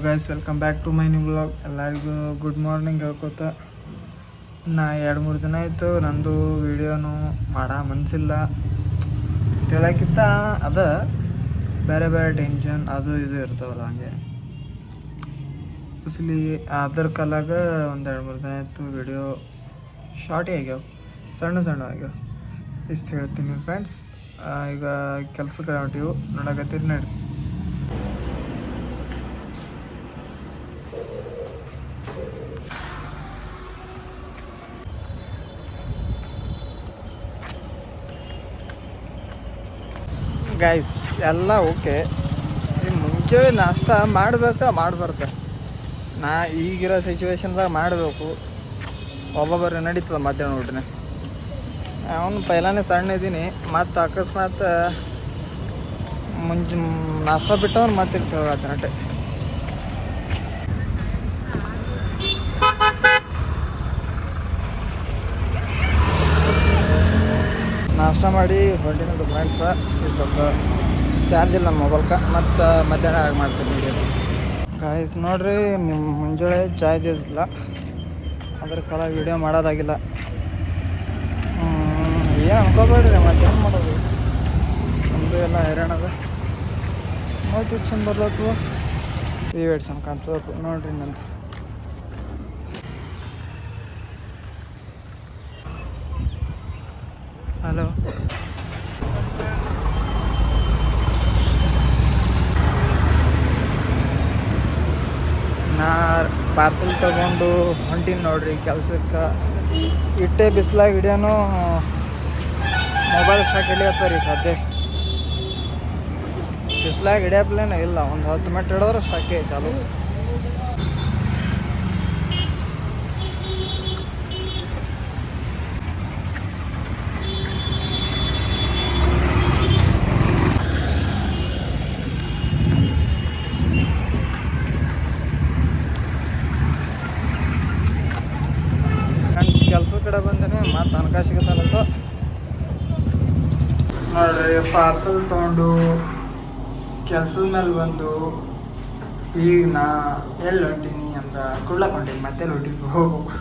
Guys welcome back to my new blog. ಎಲ್ಲರಿಗೂ good morning ಹೇಳ್ಕೊತ ನಾ 2-3 ದಿನ ಆಯಿತು ನಂದು ವೀಡಿಯೋನು ಮಾಡೋ ಮನಸ್ಸಿಲ್ಲ ತಿಳಕ್ಕಿಂತ ಅದ ಬೇರೆ ಬೇರೆ ಟೆನ್ಷನ್ ಅದು ಇದು ಇರ್ತಾವಲ್ಲ, ಹಂಗೆ ಉಸ್ಲಿ ಅದ್ರ ಕಲಾಗ ಒಂದು 2-3 ದಿನ ಆಯಿತು ವೀಡಿಯೋ ಶಾರ್ಟೇ ಆಗ್ಯಾವ, ಸಣ್ಣ ಆಗ್ಯಾವ. ಇಷ್ಟು ಹೇಳ್ತೀನಿ ಫ್ರೆಂಡ್ಸ್. ಈಗ ಕೆಲ್ಸಕ್ಕೆ ಹೊಂಟಿವು, ನೋಡಕತ್ತೀರಿ ನಡಿ. ಗೈಸ್ ಎಲ್ಲ ಓಕೆ, ಮುಂಚೆ ನಾಷ್ಟ ಮಾಡಬಾರ್ದು. ನಾ ಈಗಿರೋ ಸಿಚುವೇಶನ್ದಾಗ ಮಾಡಬೇಕು. ಒಬ್ಬೊಬ್ಬರು ನಡೀತದೆ ಮಧ್ಯಾಹ್ನ ಊಟನೇ. ಅವನು ಪೈಲಾನೇ ಸಣ್ಣ ಇದ್ದೀನಿ, ಮತ್ತು ಅಕಸ್ಮಾತ್ ಮುಂಚೆ ನಾಷ್ಟ ಬಿಟ್ಟವ್ರು ಮತ್ತೆ ಇರ್ತೀವಿ ನಟೆ. ನಾಷ್ಟ ಮಾಡಿ ಹೊರಟಿನದು ಫ್ರೆಂಡ್ಸ. ಇದು ಸ್ವಲ್ಪ ಚಾರ್ಜ್ ಇಲ್ಲ ನನ್ನ ಮೊಬೈಲ್ಗೆ, ಮತ್ತು ಮಧ್ಯಾಹ್ನ ಆಗಿ ಮಾಡ್ತೀನಿ ವೀಡಿಯೋ. ಗಾಯ್ಸ್ ನೋಡ್ರಿ, ನಿಮ್ಮ ಮುಂಜಾನೆ ಚಾರ್ಜ್ ಇರಲಿಲ್ಲ, ಅದ್ರ ಕಾಲ ವೀಡಿಯೋ ಮಾಡೋದಾಗಿಲ್ಲ. ಏನು ಅನ್ಕೋಬೇಡ್ರಿ, ಮತ್ತೇನು ಮಾಡೋದು, ನಮ್ಮದು ಎಲ್ಲ ಹೈರಾಣದ. ನೋಯ್ತು ಚಂದ ಬರ್ಲತ್ತು, ವೀಡಿಯೋ ಚಂದ ಕಾಣಿಸೋದು ನೋಡ್ರಿ ನಂದು. ಹಲೋ, ನಾ ಪಾರ್ಸೆಲ್ ತಗೊಂಡು ಹೊಂಟೀನಿ ನೋಡ್ರಿ ಕೆಲ್ಸಕ್ಕೆ. ಇಟ್ಟೆ ಬಿಸಿಲಾಗಿ ಹಿಡಿಯೋನು ಮೊಬೈಲ್ ಸ್ಟಾಕ್ ಹಿಡಿಯತ್ತ ರೀ. ಸದ್ಯ ಬಿಸಿಲಾಗಿ ಹಿಡಿಯಪ್ಲೇನ ಇಲ್ಲ, ಒಂದು 10 ಮಿನಿಟ್ ಹಿಡಿದ್ರೆ ಸ್ಟಾಕೆ ಚಾಲು. ಕೆಲಸದ ಕಡೆ ಬಂದೇನೆ, ಮತ್ತು ಅನ್ಕ ಸಿಗುತ್ತಲ್ಲಂತ ನೋಡ್ರಿ. ಪಾರ್ಸಲ್ ತೊಗೊಂಡು ಕೆಲ್ಸದ ಮೇಲೆ ಬಂದು ಈಗ ನಾ ಎಲ್ಲಿ ಹೊಂಟೀನಿ ಅಂದ್ರೆ ಕುಡ್ಲಕ್ಕೆ ಹೊಂಟೀನಿ. ಮತ್ತೆ ಹೊಂಟೀನಿ, ಹೋಗ್ಬೇಕು.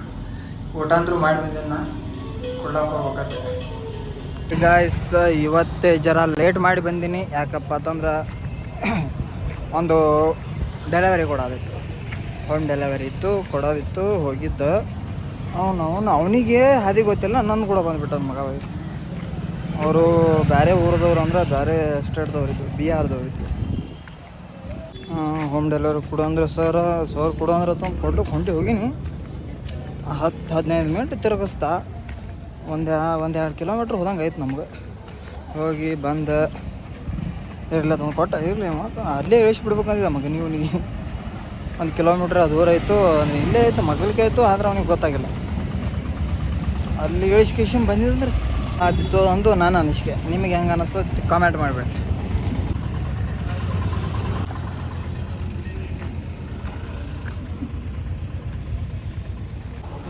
ಊಟ ಅಂತೂ ಮಾಡಿ ಬಂದೇನೆ, ನಾ ಕುಡ್ಲಕ್ಕೆ ಹೋಗ್ಬೇಕಂತೆ. ಗಾಯ್ಸ್ ಇವತ್ತೇ ಜರ ಲೇಟ್ ಮಾಡಿ ಬಂದೀನಿ. ಯಾಕಪ್ಪ ಅಂತಂದ್ರೆ ಒಂದು ಡೆಲಿವರಿ ಕೊಡೋದಿತ್ತು, ಹೋಮ್ ಡೆಲಿವರಿ ಇತ್ತು, ಕೊಡೋದಿತ್ತು. ಹೋಗಿದ್ದು ಅವನಿಗೆ ಹಾದಿ ಗೊತ್ತಿಲ್ಲ, ನನ್ನ ಕೂಡ ಬಂದುಬಿಟ್ಟದ ಮಗ. ಅವರು ಬೇರೆ ಊರದವ್ರು, ಅಂದ್ರೆ ಬೇರೆ ಸ್ಟೇಟ್ದವ್ರು ಇದ್ದರು, ಬಿಹಾರದವ್ರು. ಹೋಮ್ ಡೆಲಿವರಿ ಕೊಡು ಅಂದ್ರೆ ಸರ್ ಕೊಡು ಅಂದ್ರೆ ಕೊಡ್ಲಿಕ್ಕೆ ಹೊಂಟಿ ಹೋಗೀನಿ. 10-15 ಮಿನಿಟ್ ತಿರುಗಿಸ್ತಾ ಒಂದು 2 ಕಿಲೋಮೀಟ್ರ್ ಹೋದಂಗೆ ಆಯ್ತು ನಮ್ಗೆ. ಹೋಗಿ ಬಂದು ಇರಲಿ ಅದೊಂದು ಕೊಟ್ಟ, ಇರಲಿ ಮತ್ತು ಅಲ್ಲೇ ಇಳಿಸ್ಬಿಡ್ಬೇಕಂದಿದ್ದ ಮಗ. ನೀವನಿಗೆ 1 ಕಿಲೋಮೀಟ್ರ್ ದೂರ ಆಯಿತು, ಇಲ್ಲೇ ಆಯಿತು, ಮಗಳಿಗೆ ಆಯಿತು, ಆದ್ರೆ ಅವ್ನಿಗೆ ಗೊತ್ತಾಗಿಲ್ಲ. ಅಲ್ಲಿ ಇಳಿಸ್ಕೇಶನ್ ಬಂದಿದ್ರೆ ಆದಿತ್ತು ಅಂದು ನಾನು ಅನಿಸಿಕೆ. ನಿಮಗೆ ಹೆಂಗೆ ಅನ್ನಿಸ್ತದೆ ಕಾಮೆಂಟ್ ಮಾಡಿಬಿಡಿ.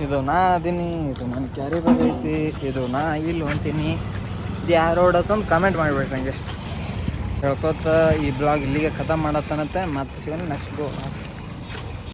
ಇದು ನಾ ಅದೀನಿ, ಇದು ನನ್ನ ಕ್ಯಾರಿ ಬ್ಯಾಗ್ ಐತಿ, ಇದು ನಾ ಇಲ್ಲಿ ಹೊಂಟೀನಿ, ಇದು ಯಾವ ರೋಡ್ ಅಂತಂದು ಕಾಮೆಂಟ್ ಮಾಡಿಬಿಡ್ರಿ. ನನಗೆ ಹೇಳ್ಕೊತ ಈ ಬ್ಲಾಗ್ ಇಲ್ಲಿಗೆ ಖತಮ್ ಮಾಡತ್ತನಂತೆ. ಮತ್ತೆ ಸಿಗೋಣ ನೆಕ್ಸ್ಟ್ ಬ್ಲಾಗ್.